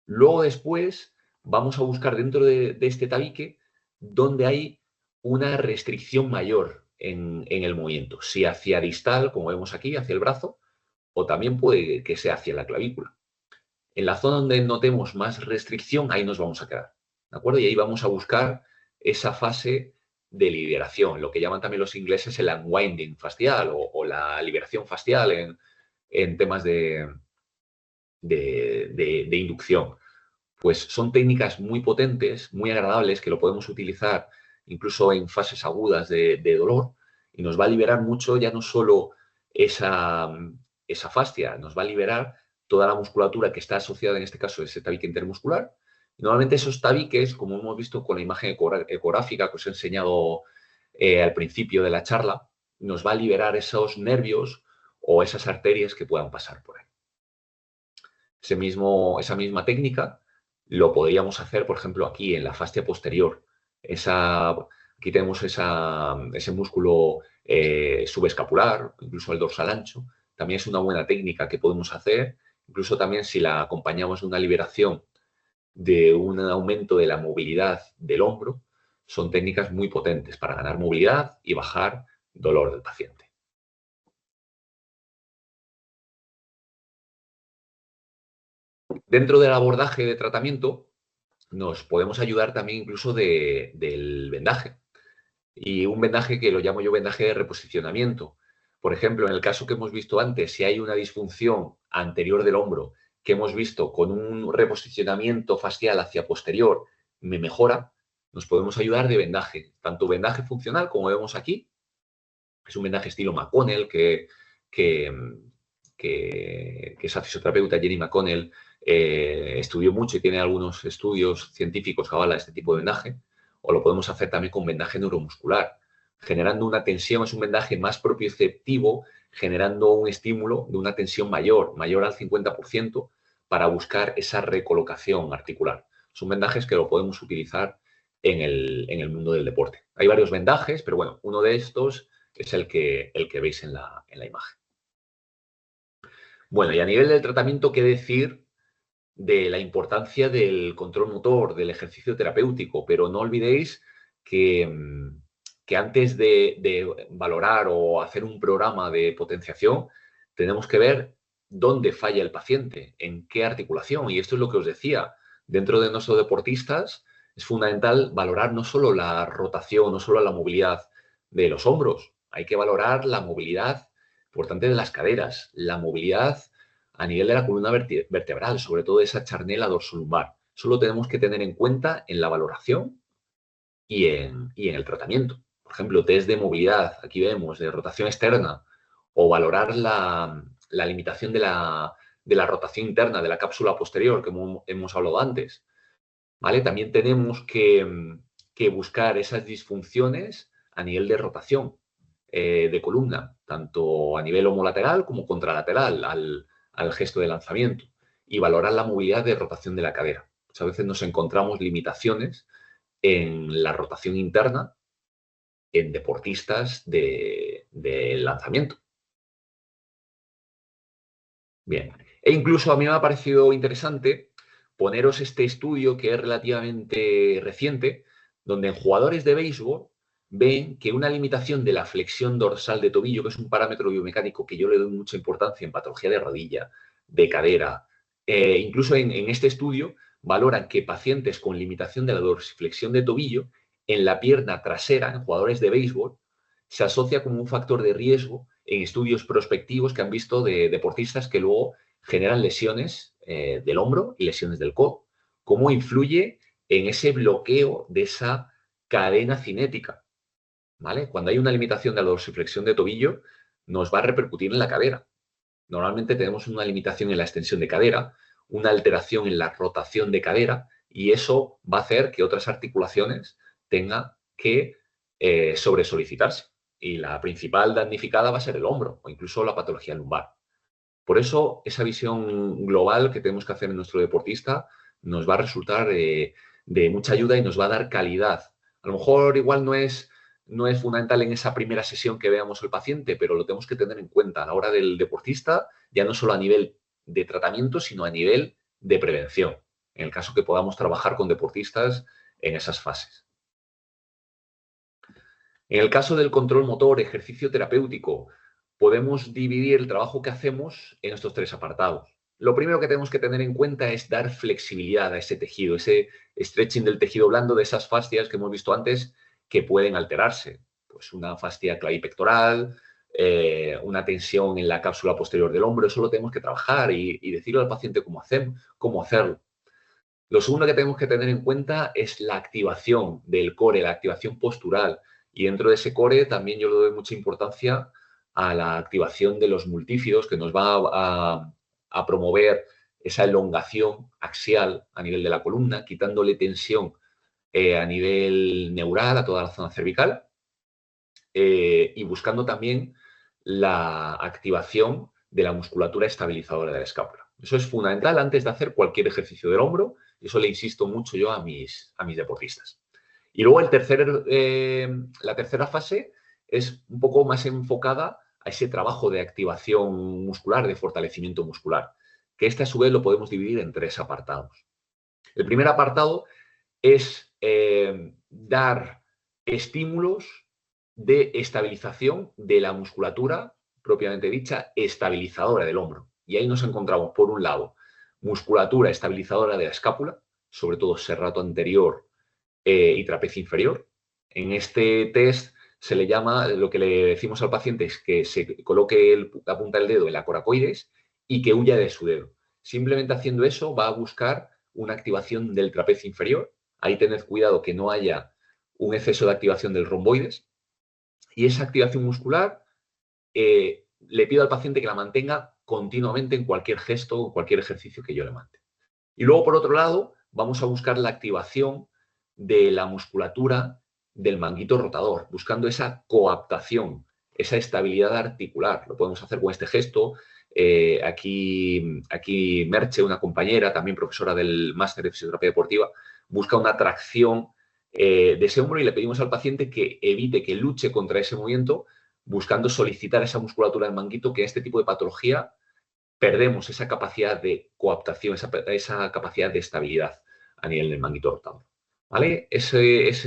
Luego, después, vamos a buscar dentro de este tabique donde hay una restricción mayor en el movimiento. Si hacia distal, como vemos aquí, hacia el brazo, o también puede que sea hacia la clavícula. En la zona donde notemos más restricción, ahí nos vamos a quedar. ¿De acuerdo? Y ahí vamos a buscar esa fase de liberación, lo que llaman también los ingleses el unwinding facial o la liberación facial en temas de inducción. Pues son técnicas muy potentes, muy agradables, que lo podemos utilizar incluso en fases agudas de dolor, y nos va a liberar mucho, ya no solo esa fascia, nos va a liberar toda la musculatura que está asociada, en este caso, a ese tabique intermuscular. Y normalmente esos tabiques, como hemos visto con la imagen ecográfica que os he enseñado al principio de la charla, nos va a liberar esos nervios o esas arterias que puedan pasar por ahí. Esa misma técnica lo podríamos hacer, por ejemplo, aquí en la fascia posterior. Aquí tenemos ese músculo subescapular, incluso el dorsal ancho. También es una buena técnica que podemos hacer, incluso también si la acompañamos de una liberación, de un aumento de la movilidad del hombro. Son técnicas muy potentes para ganar movilidad y bajar dolor del paciente. Dentro del abordaje de tratamiento, nos podemos ayudar también incluso del vendaje. Y un vendaje que lo llamo yo vendaje de reposicionamiento. Por ejemplo, en el caso que hemos visto antes, si hay una disfunción anterior del hombro que hemos visto con un reposicionamiento facial hacia posterior me mejora, nos podemos ayudar de vendaje, tanto vendaje funcional como vemos aquí, es un vendaje estilo McConnell que, esa fisioterapeuta Jenny McConnell estudió mucho y tiene algunos estudios científicos que avalan este tipo de vendaje, o lo podemos hacer también con vendaje neuromuscular, generando una tensión, es un vendaje más propioceptivo, generando un estímulo de una tensión mayor al 50%, para buscar esa recolocación articular. Son vendajes que lo podemos utilizar en el mundo del deporte. Hay varios vendajes, pero bueno, uno de estos es el que veis en la imagen. Bueno, y a nivel del tratamiento, ¿qué decir de la importancia del control motor, del ejercicio terapéutico? Pero no olvidéis que antes de valorar o hacer un programa de potenciación, tenemos que ver dónde falla el paciente, en qué articulación. Y esto es lo que os decía. Dentro de nuestros deportistas es fundamental valorar no solo la rotación, no solo la movilidad de los hombros, hay que valorar la movilidad importante de las caderas, la movilidad a nivel de la columna vertebral, sobre todo esa charnela dorsolumbar. Eso lo tenemos que tener en cuenta en la valoración y en el tratamiento. Por ejemplo, test de movilidad, aquí vemos, de rotación externa, o valorar la limitación de la rotación interna de la cápsula posterior, que hemos hablado antes. ¿Vale? También tenemos que buscar esas disfunciones a nivel de rotación de columna, tanto a nivel homolateral como contralateral al gesto de lanzamiento, y valorar la movilidad de rotación de la cadera. Muchas veces nos encontramos limitaciones en la rotación interna en deportistas de lanzamiento. Bien. E incluso a mí me ha parecido interesante poneros este estudio que es relativamente reciente, donde en jugadores de béisbol ven que una limitación de la flexión dorsal de tobillo, que es un parámetro biomecánico que yo le doy mucha importancia en patología de rodilla, de cadera, incluso en este estudio valoran que pacientes con limitación de la dorsiflexión de tobillo en la pierna trasera, en jugadores de béisbol, se asocia como un factor de riesgo en estudios prospectivos que han visto de deportistas que luego generan lesiones del hombro y lesiones del codo. ¿Cómo influye en ese bloqueo de esa cadena cinética? ¿Vale? Cuando hay una limitación de la dorsiflexión de tobillo, nos va a repercutir en la cadera. Normalmente tenemos una limitación en la extensión de cadera, una alteración en la rotación de cadera, y eso va a hacer que otras articulaciones tengan que sobresolicitarse. Y la principal damnificada va a ser el hombro o incluso la patología lumbar. Por eso, esa visión global que tenemos que hacer en nuestro deportista nos va a resultar de mucha ayuda y nos va a dar calidad. A lo mejor igual no es fundamental en esa primera sesión que veamos al paciente, pero lo tenemos que tener en cuenta a la hora del deportista, ya no solo a nivel de tratamiento, sino a nivel de prevención, en el caso que podamos trabajar con deportistas en esas fases. En el caso del control motor, ejercicio terapéutico, podemos dividir el trabajo que hacemos en estos tres apartados. Lo primero que tenemos que tener en cuenta es dar flexibilidad a ese tejido, ese stretching del tejido blando, de esas fascias que hemos visto antes que pueden alterarse. Pues una fascia clavipectoral, una tensión en la cápsula posterior del hombro, eso lo tenemos que trabajar y decirle al paciente cómo hacerlo. Lo segundo que tenemos que tener en cuenta es la activación del core, la activación postural. Y dentro de ese core también yo le doy mucha importancia a la activación de los multífidos, que nos va a promover esa elongación axial a nivel de la columna, quitándole tensión a nivel neural a toda la zona cervical y buscando también la activación de la musculatura estabilizadora de la escápula. Eso es fundamental antes de hacer cualquier ejercicio del hombro, y eso le insisto mucho yo a mis deportistas. Y luego la tercera fase es un poco más enfocada a ese trabajo de activación muscular, de fortalecimiento muscular, que este a su vez lo podemos dividir en tres apartados. El primer apartado es dar estímulos de estabilización de la musculatura propiamente dicha, estabilizadora del hombro. Y ahí nos encontramos, por un lado, musculatura estabilizadora de la escápula, sobre todo serrato anterior y trapecio inferior. En este test se le llama, lo que le decimos al paciente es que se coloque la punta del dedo en la coracoides y que huya de su dedo. Simplemente haciendo eso va a buscar una activación del trapecio inferior. Ahí tened cuidado que no haya un exceso de activación del romboides. Y esa activación muscular le pido al paciente que la mantenga continuamente en cualquier gesto o cualquier ejercicio que yo le mande. Y luego, por otro lado, vamos a buscar la activación de la musculatura del manguito rotador, buscando esa coaptación, esa estabilidad articular. Lo podemos hacer con este gesto. Aquí Merche, una compañera, también profesora del máster de fisioterapia deportiva, busca una tracción de ese hombro y le pedimos al paciente que evite, que luche contra ese movimiento, buscando solicitar esa musculatura del manguito, que en este tipo de patología perdemos esa capacidad de coaptación, esa capacidad de estabilidad a nivel del manguito rotador. ¿Vale? Esos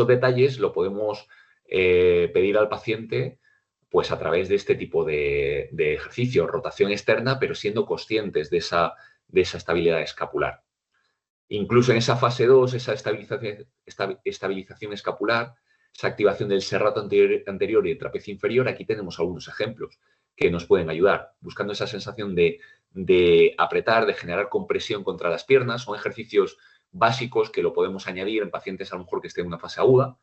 detalles lo podemos pedir al paciente pues a través de este tipo de ejercicio, rotación externa, pero siendo conscientes de esa estabilidad escapular. Incluso en esa fase 2, esa estabilización escapular, esa activación del serrato anterior y el trapecio inferior, aquí tenemos algunos ejemplos que nos pueden ayudar, buscando esa sensación de apretar, de generar compresión contra las piernas. Son ejercicios básicos que lo podemos añadir en pacientes a lo mejor que estén en una fase aguda.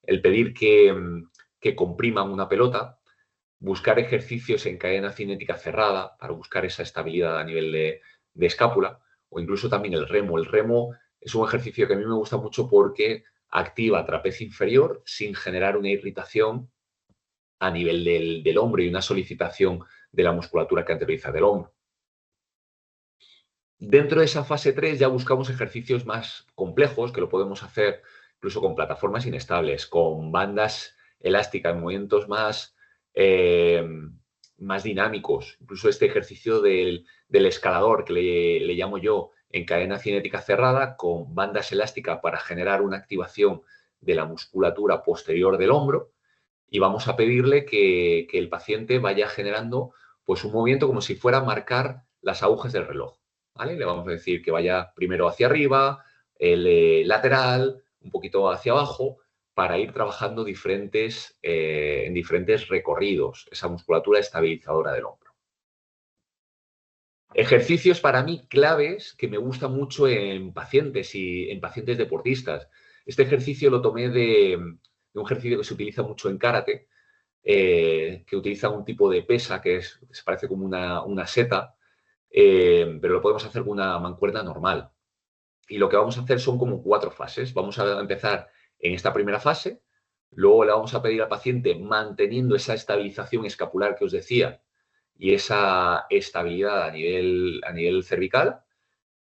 El pedir que compriman una pelota, buscar ejercicios en cadena cinética cerrada para buscar esa estabilidad a nivel de escápula, o incluso también el remo. El remo es un ejercicio que a mí me gusta mucho porque activa trapecio inferior sin generar una irritación a nivel del hombro y una solicitación de la musculatura que anterioriza del hombro. Dentro de esa fase 3 ya buscamos ejercicios más complejos, que lo podemos hacer incluso con plataformas inestables, con bandas elásticas, movimientos más dinámicos. Incluso este ejercicio del escalador, que le llamo yo, en cadena cinética cerrada, con bandas elásticas para generar una activación de la musculatura posterior del hombro. Y vamos a pedirle que el paciente vaya generando pues, un movimiento como si fuera a marcar las agujas del reloj. ¿Vale? Le vamos a decir que vaya primero hacia arriba, el lateral, un poquito hacia abajo, para ir trabajando en diferentes recorridos, esa musculatura estabilizadora del hombro. Ejercicios para mí claves que me gustan mucho en pacientes y en pacientes deportistas. Este ejercicio lo tomé de un ejercicio que se utiliza mucho en karate, que utiliza un tipo de pesa que se parece como una seta, pero lo podemos hacer con una mancuerna normal. Y lo que vamos a hacer son como 4 fases. Vamos a empezar en esta primera fase, luego le vamos a pedir al paciente, manteniendo esa estabilización escapular que os decía y esa estabilidad a nivel cervical,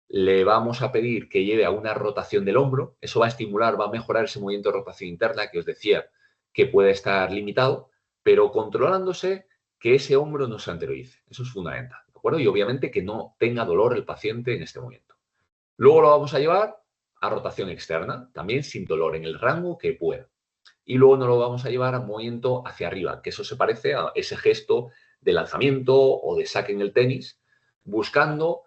le vamos a pedir que lleve a una rotación del hombro. Eso va a estimular, va a mejorar ese movimiento de rotación interna que os decía que puede estar limitado, pero controlándose que ese hombro no se anteriorice. Eso es fundamental, ¿de acuerdo? Y obviamente que no tenga dolor el paciente en este momento. Luego lo vamos a llevar a rotación externa, también sin dolor, en el rango que pueda. Y luego nos lo vamos a llevar a movimiento hacia arriba, que eso se parece a ese gesto de lanzamiento o de saque en el tenis, buscando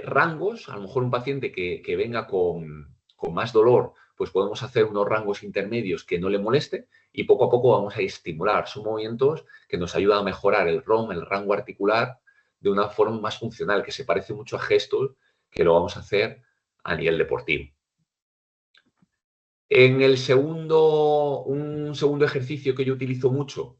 rangos. A lo mejor un paciente que venga con más dolor, pues podemos hacer unos rangos intermedios que no le moleste y poco a poco vamos a estimular. Son movimientos que nos ayudan a mejorar el ROM, el rango articular, de una forma más funcional, que se parece mucho a gestos que lo vamos a hacer a nivel deportivo. Un segundo ejercicio que yo utilizo mucho,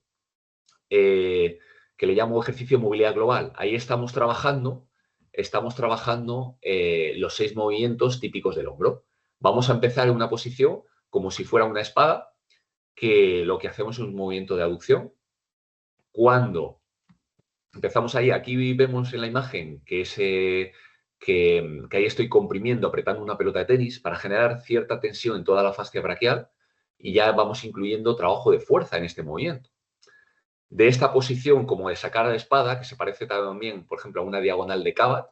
que le llamo ejercicio de movilidad global. Ahí estamos trabajando los 6 movimientos típicos del hombro. Vamos a empezar en una posición como si fuera una espada, que lo que hacemos es un movimiento de aducción. Cuando empezamos ahí, aquí vemos en la imagen que ahí estoy comprimiendo, apretando una pelota de tenis para generar cierta tensión en toda la fascia braquial, y ya vamos incluyendo trabajo de fuerza en este movimiento. De esta posición, como de sacar a la espada, que se parece también, por ejemplo, a una diagonal de Cabat,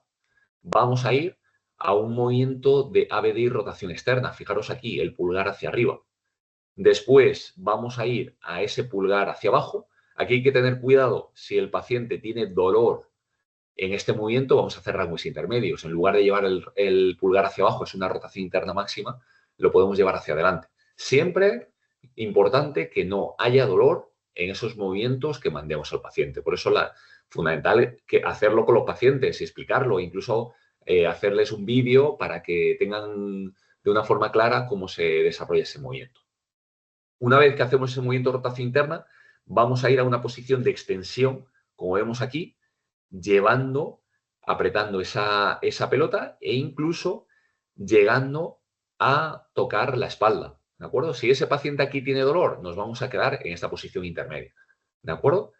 vamos a ir a un movimiento de ABD y rotación externa. Fijaros aquí, el pulgar hacia arriba. Después vamos a ir a ese pulgar hacia abajo. Aquí hay que tener cuidado, si el paciente tiene dolor en este movimiento, vamos a hacer rangos intermedios. En lugar de llevar el pulgar hacia abajo, es una rotación interna máxima, lo podemos llevar hacia adelante. Siempre importante que no haya dolor en esos movimientos que mandemos al paciente. Por eso fundamental que hacerlo con los pacientes y explicarlo, incluso hacerles un vídeo para que tengan de una forma clara cómo se desarrolla ese movimiento. Una vez que hacemos ese movimiento de rotación interna, vamos a ir a una posición de extensión, como vemos aquí, apretando esa pelota e incluso llegando a tocar la espalda, ¿de acuerdo? Si ese paciente aquí tiene dolor, nos vamos a quedar en esta posición intermedia, ¿de acuerdo?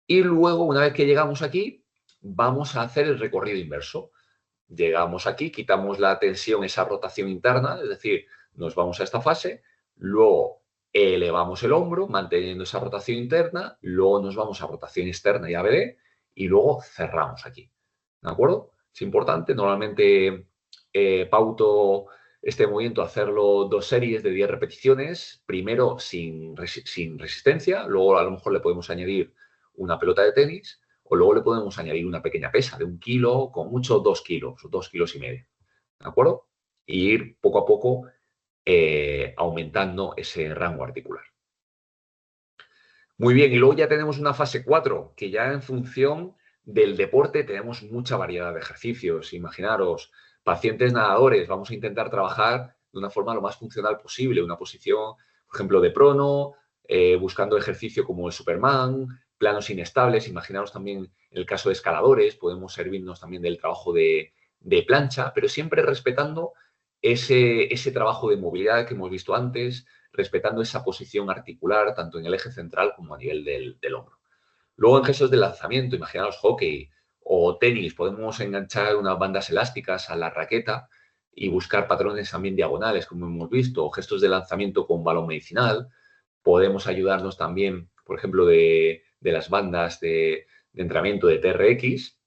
Y luego, una vez que llegamos aquí, vamos a hacer el recorrido inverso. Llegamos aquí, quitamos la tensión, esa rotación interna, es decir, nos vamos a esta fase, luego elevamos el hombro, manteniendo esa rotación interna, luego nos vamos a rotación externa y ABD, y luego cerramos aquí, ¿de acuerdo? Es importante, normalmente pauto este movimiento, hacerlo 2 series de 10 repeticiones, primero sin resistencia, luego a lo mejor le podemos añadir una pelota de tenis, o luego le podemos añadir una pequeña pesa de 1 kilo, con mucho 2 kilos, 2 kilos y medio, ¿de acuerdo? Y ir poco a poco aumentando ese rango articular. Muy bien, y luego ya tenemos una fase 4, que ya en función del deporte tenemos mucha variedad de ejercicios. Imaginaros, pacientes nadadores, vamos a intentar trabajar de una forma lo más funcional posible, una posición, por ejemplo, de prono, buscando ejercicio como el Superman, planos inestables. Imaginaros también el caso de escaladores, podemos servirnos también del trabajo de plancha, pero siempre respetando ese trabajo de movilidad que hemos visto antes, respetando esa posición articular, tanto en el eje central como a nivel del hombro. Luego, en gestos de lanzamiento, imaginaos hockey o tenis, podemos enganchar unas bandas elásticas a la raqueta y buscar patrones también diagonales, como hemos visto, o gestos de lanzamiento con balón medicinal. Podemos ayudarnos también, por ejemplo, de las bandas de entrenamiento de TRX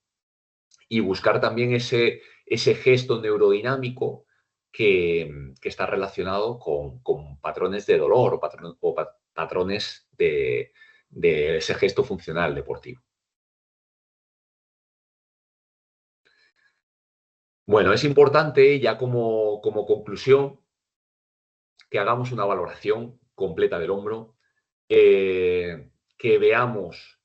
y buscar también ese gesto neurodinámico que está relacionado con patrones de dolor o patrones de ese gesto funcional deportivo. Bueno, es importante ya como conclusión que hagamos una valoración completa del hombro, que veamos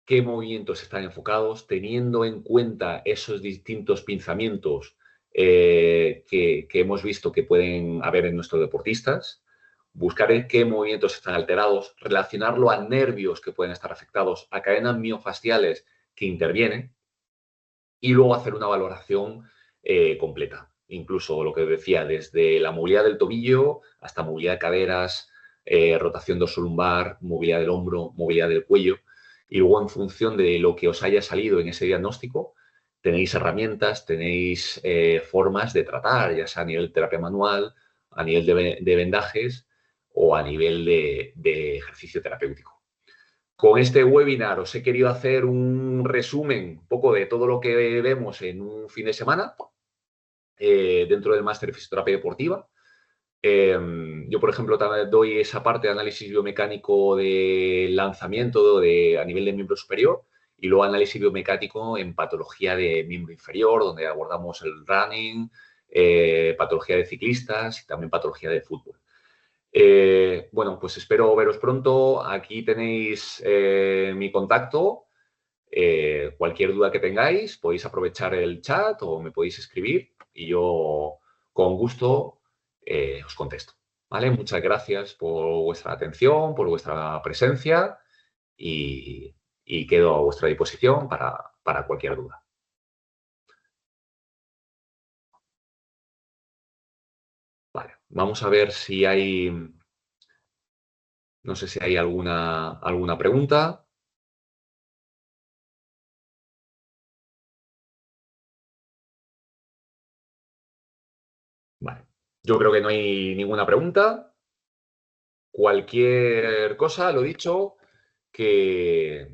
qué movimientos están enfocados, teniendo en cuenta esos distintos pinzamientos que hemos visto que pueden haber en nuestros deportistas, buscar qué movimientos están alterados, relacionarlo a nervios que pueden estar afectados, a cadenas miofasciales que intervienen y luego hacer una valoración completa. Incluso lo que decía, desde la movilidad del tobillo hasta movilidad de caderas, rotación dorsolumbar, movilidad del hombro, movilidad del cuello. Y luego, en función de lo que os haya salido en ese diagnóstico, tenéis herramientas, tenéis formas de tratar, ya sea a nivel de terapia manual, a nivel de vendajes o a nivel de ejercicio terapéutico. Con este webinar os he querido hacer un resumen un poco de todo lo que vemos en un fin de semana dentro del máster de fisioterapia deportiva. Yo, por ejemplo, también doy esa parte de análisis biomecánico de lanzamiento a nivel de miembro superior y luego análisis biomecánico en patología de miembro inferior, donde abordamos el running, patología de ciclistas y también patología de fútbol. Bueno, pues espero veros pronto. Aquí tenéis mi contacto. Cualquier duda que tengáis, podéis aprovechar el chat o me podéis escribir y yo con gusto os contesto. ¿Vale? Muchas gracias por vuestra atención, por vuestra presencia y quedo a vuestra disposición para cualquier duda. Vale, vamos a ver si hay, no sé si hay alguna pregunta. Vale, yo creo que no hay ninguna pregunta. Cualquier cosa, lo dicho, que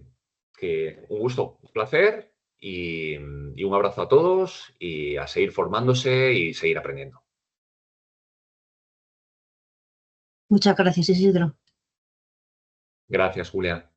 un gusto, un placer y un abrazo a todos y a seguir formándose y seguir aprendiendo. Muchas gracias, Isidro. Gracias, Julia.